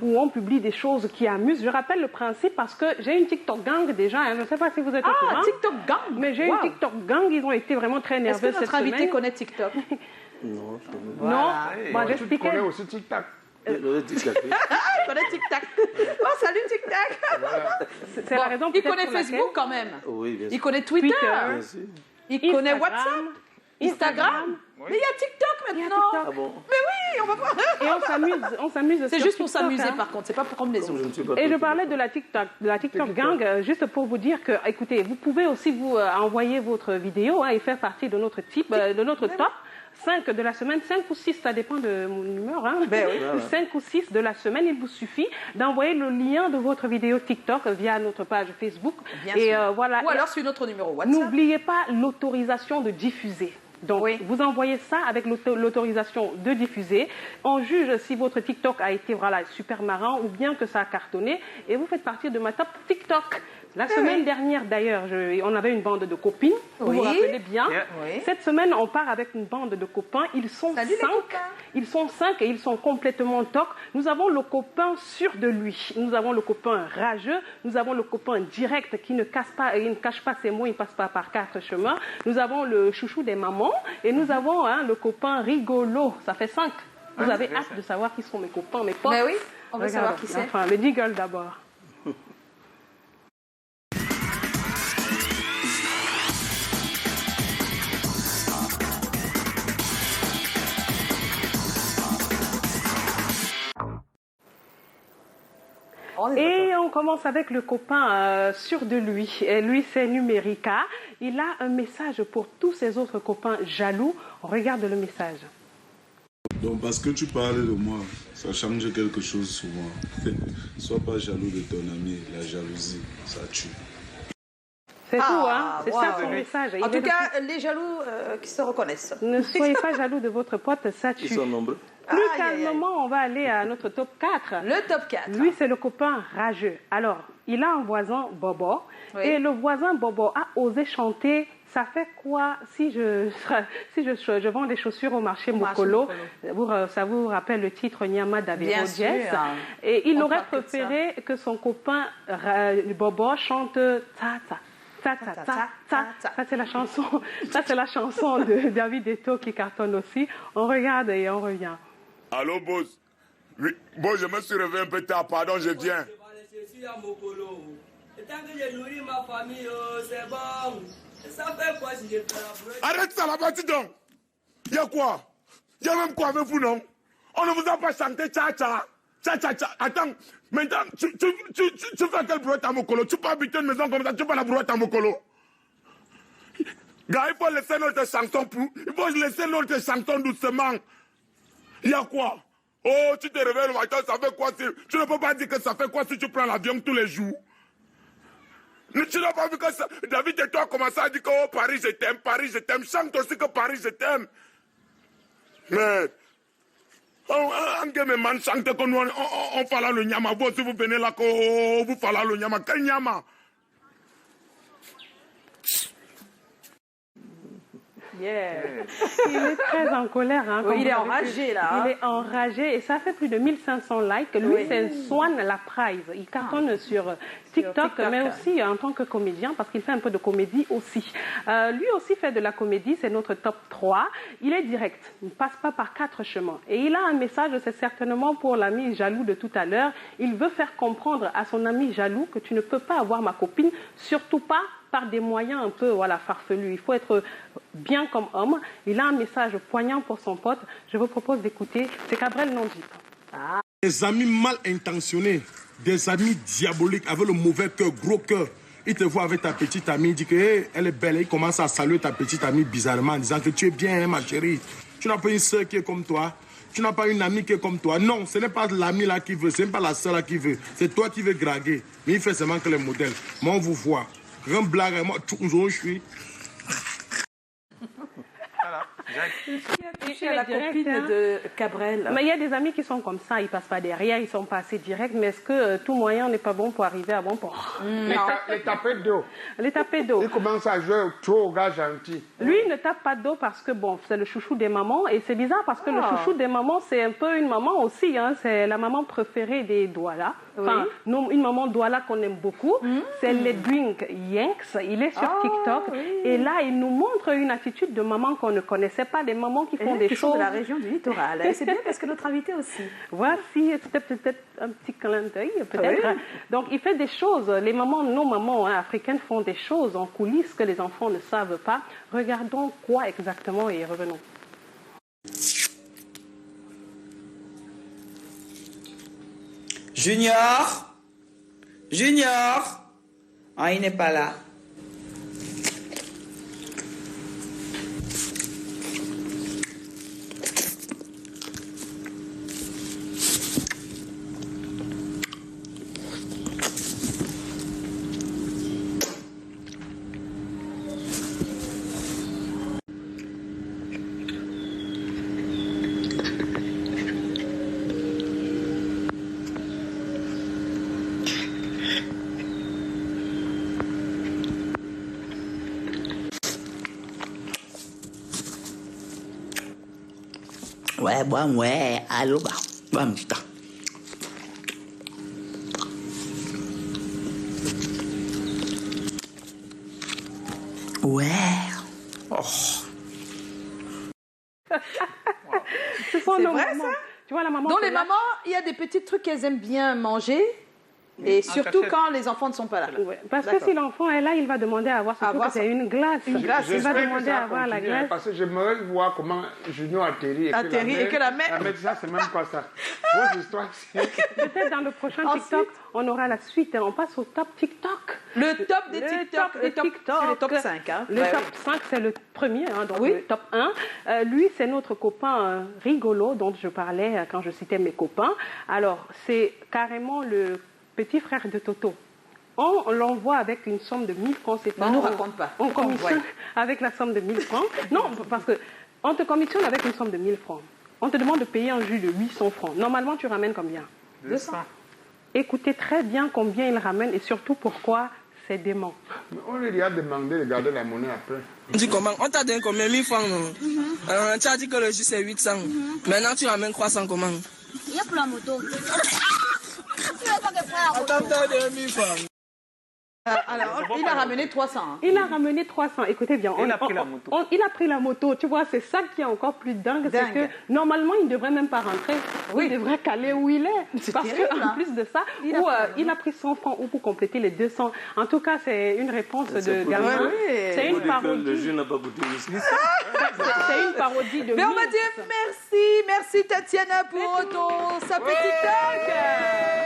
où on publie des choses qui amusent. Je rappelle le principe parce que j'ai une TikTok gang déjà. Hein, je ne sais pas si vous êtes au courant. Ah, TikTok gang. Mais j'ai une TikTok gang. Ils ont été vraiment très nerveux cette semaine. Est-ce que notre invité connaît TikTok? Non. Voilà. Non. Moi, tu connais aussi TikTok. Il connaît TikTok. Oh, salut TikTok. C'est la raison. Il connaît Facebook quand même. Oui, bien sûr. Il connaît Twitter. Il connaît Instagram. WhatsApp. Instagram. Oui. Mais il y a TikTok maintenant. Ah bon? Mais oui, on va pas. Et on s'amuse. C'est juste pour TikTok, s'amuser hein. par contre, c'est pas pour comme les autres. Et je parlais de la TikTok gang, juste pour vous dire que, écoutez, vous pouvez aussi vous envoyer votre vidéo et faire partie de notre top. 5 de la semaine, 5 ou 6, ça dépend de mon humeur. Hein. Ben oui. 5 ou 6 de la semaine, il vous suffit d'envoyer le lien de votre vidéo TikTok via notre page Facebook. Bien sûr. Voilà. Ou alors sur notre numéro WhatsApp. N'oubliez pas l'autorisation de diffuser. Donc, vous envoyez ça avec l'autorisation de diffuser. On juge si votre TikTok a été super marrant ou bien que ça a cartonné. Et vous faites partie de ma top TikTok. La semaine dernière, d'ailleurs, on avait une bande de copines. Vous vous rappelez bien. Oui. Cette semaine, on part avec une bande de copains. Ils sont 5. Ils sont 5 et ils sont complètement toc. Nous avons le copain sûr de lui. Nous avons le copain rageux. Nous avons le copain direct qui ne cache pas ses mots. Il ne passe pas par 4 chemins. Nous avons le chouchou des mamans. Et nous avons le copain rigolo. Ça fait 5. Vous avez hâte de savoir qui sont mes copains, mes potes. Mais oui, on veut savoir qui c'est. Enfin, le Deagle d'abord. Et on commence avec le copain sûr de lui. Et lui, c'est Numérica. Il a un message pour tous ses autres copains jaloux. On regarde le message. Donc, parce que tu parles de moi, ça change quelque chose souvent. Sois pas jaloux de ton ami. La jalousie, ça tue. C'est tout, hein? C'est ça son message. En tout cas, les jaloux qui se reconnaissent. Ne soyez pas jaloux de votre pote, ça tue. Ils sont nombreux. Plus calmement, on va aller à notre top 4. Le top 4. Lui, c'est le copain rageux. Alors, il a un voisin, Bobo. Oui. Et le voisin, Bobo, a osé chanter. Ça fait quoi si je vends des chaussures au marché Mokolo? Ça vous rappelle le titre Nyama d'Avero Jess. Et il aurait préféré que son copain Bobo chante Tata. Ça c'est la chanson. Ça c'est la chanson de David Eto qui cartonne aussi. On regarde et on revient. Allô, boss. Oui. Bon, je me suis réveillé un peu tard, pardon, je viens. Arrête ça là-bas, dis donc. Il y a quoi? Il y a même quoi avec vous, non? On ne vous a pas chanté tcha-tcha. Tcha-tcha-tcha. Attends, maintenant, tu fais quelle brouette à Mokolo? Tu peux habiter une maison comme ça, tu fais la brouette à Mokolo? Gars, il faut laisser notre chanson doucement. Il y a quoi? Oh, tu te réveilles le matin, ça fait quoi si... Tu ne peux pas dire que ça fait quoi si tu prends l'avion tous les jours? Tu n'as pas vu que ça... David et toi commencé à dire que oh, Paris je t'aime, chante aussi que Paris je t'aime. Mais... On chante que nous, on fait là le nyama. Vous aussi vous venez là, que vous faites là le nyama. Quel nyama? Yeah. Il est très en colère. Hein, il est enragé là. Il est enragé et ça fait plus de 1500 likes. Lui, c'est Swan la Prize. Il cartonne sur TikTok, mais aussi en tant que comédien parce qu'il fait un peu de comédie aussi. Lui aussi fait de la comédie, c'est notre top 3. Il est direct, il ne passe pas par 4 chemins. Et il a un message, c'est certainement pour l'ami jaloux de tout à l'heure. Il veut faire comprendre à son ami jaloux que tu ne peux pas avoir ma copine, surtout pas par des moyens un peu farfelus. Il faut être bien comme homme. Il a un message poignant pour son pote. Je vous propose d'écouter. C'est Cabrel Nondip. Des amis mal intentionnés, des amis diaboliques avec le mauvais cœur, gros cœur. Il te voit avec ta petite amie, il dit que elle est belle. Il commence à saluer ta petite amie bizarrement en disant que tu es bien, ma chérie. Tu n'as pas une soeur qui est comme toi. Tu n'as pas une amie qui est comme toi. Non, ce n'est pas l'ami là qui veut, ce n'est pas la soeur là qui veut. C'est toi qui veux draguer. Mais il fait seulement que les modèles. Moi, on vous voit. Grand blague, moi, je suis. Touché à la copine de Cabrel. Mais il y a des amis qui sont comme ça, ils passent pas derrière, ils sont pas assez directs, mais est-ce que tout moyen n'est pas bon pour arriver à bon port? Les taper d'eau. Les taper d'eau. Il commence à jouer trop au gars gentil. Lui, il ne tape pas d'eau parce que, bon, c'est le chouchou des mamans. Et c'est bizarre parce que le chouchou des mamans, c'est un peu une maman aussi. Hein, c'est la maman préférée des Douala. Enfin, une maman Douala qu'on aime beaucoup. C'est les Drink Yanks. Il est sur TikTok. Et là, il nous montre une attitude de maman qu'on ne connaissait pas. Des mamans qui font des choses. de la région du littoral. C'est bien parce que notre invité aussi. Voici, c'était peut-être un petit clin d'œil, peut-être. Oui. Donc, il fait des choses. Les mamans, nos mamans africaines font des choses en coulisses que les enfants ne savent pas. Regardons quoi exactement et revenons. Junior? Junior? Ah, il n'est pas là. Ouais, bon, ouais, allô, bah, bon, putain. Ouais. Oh. Ce sont nos mamans. Tu vois, la maman. Dans les mamans, il y a des petits trucs qu'elles aiment bien manger. Et surtout quand les enfants ne sont pas là. Ouais, parce que si l'enfant est là, il va demander à avoir c'est une glace. Une glace. Il va demander à avoir la glace. Parce que j'aimerais voir comment Junior atterrit. Et que la mère... La mère, ça, c'est même pas ça. Vos histoires, peut-être dans le prochain TikTok, on aura la suite. On passe au top TikTok. Le top des TikTok. C'est le top 5. Hein. Le top 5, c'est le premier, hein, donc le top 1. Lui, c'est notre copain rigolo dont je parlais quand je citais mes copains. Alors, c'est carrément le petit frère de Toto. On l'envoie avec une somme de 1000 francs. On ne nous raconte pas. On commissionne avec la somme de 1000 francs. Non, parce qu'on te commissionne avec une somme de 1000 francs. On te demande de payer un jus de 800 francs. Normalement, tu ramènes combien? 200. Écoutez très bien combien il ramène et surtout pourquoi c'est dément. Mais on lui a demandé de garder la monnaie après. Tu comment? On t'a donné combien? 1000 francs, non? Tu as dit que le jus c'est 800. Maintenant, tu ramènes 300 comment? Il y a pour la moto. Alors, il a ramené 300. Hein. Il a ramené 300. Écoutez bien. Il a pris la moto. Il a pris la moto. Tu vois, c'est ça qui est encore plus dingue. C'est que normalement, il ne devrait même pas rentrer. Il devrait caler où il est. Parce qu'en plus de ça, il a pris 100 francs pour compléter les 200. En tout cas, c'est une réponse de gamin. C'est une parodie. Le jeu n'a pas goûté whisky. C'est une parodie de. Mais on va dire merci. Merci Tatiana pour ton sapé TikTok.